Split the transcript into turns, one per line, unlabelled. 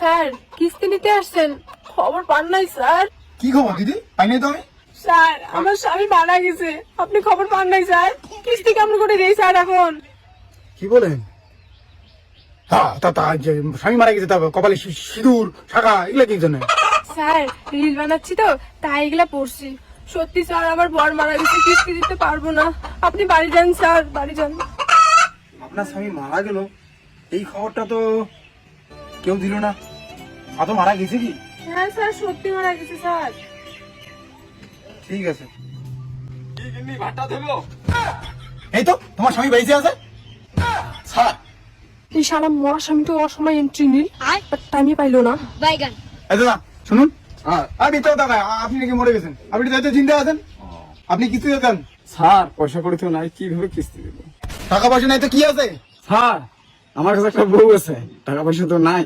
Sir কিস্তি নিতে আসছেন, খবর পান নাই স্যার?
কি খবর দিদি? পাই নাই তো আমি।
স্যার আমার স্বামী মারা গেছে, আপনি খবর পান নাই স্যার? কিস্তি কেমন করে দেই স্যার এখন?
কি বলেন? যে স্বামী মারা গেছে, তা কপালে সিঁদুর শাখা এগুলো কি জন্য?
স্যার রিল বানাচ্ছি তো তাই এগুলা পড়ছি। সত্যি স্যার আমার বর মারা গেছে, কিস্তি দিতে পারবো না। আপনি বাড়ি যান স্যার, বাড়ি যান।
আপনার স্বামী মারা গেল, এই খবরটা তো কেউ দিল না। আদৌ মারা গেছে কি?
হ্যাঁ স্যার সত্যি মারা গেছে স্যার।
ঠিক আছে, এই তো তোমার স্বামী বেঁচে আছে। স্যার,
এই সারা মরা স্বামী তো অসময় এন্ট্রি নিল, টাইমে পাইলো না।
বাইগান
এই দাদা শুনুন, আপনি তো দাদা আপনি নাকি মরে গেছেন, আপনি তো চিন্তা আছেন, আপনি কিস্তি দেন।
স্যার পয়সা কড়ি তো নাই, কিভাবে কিস্তি দেবো?
টাকা পয়সা নাই তো কি আছে?
স্যার আমার কাছে একটা বউ আছে, টাকা পয়সা তো নাই।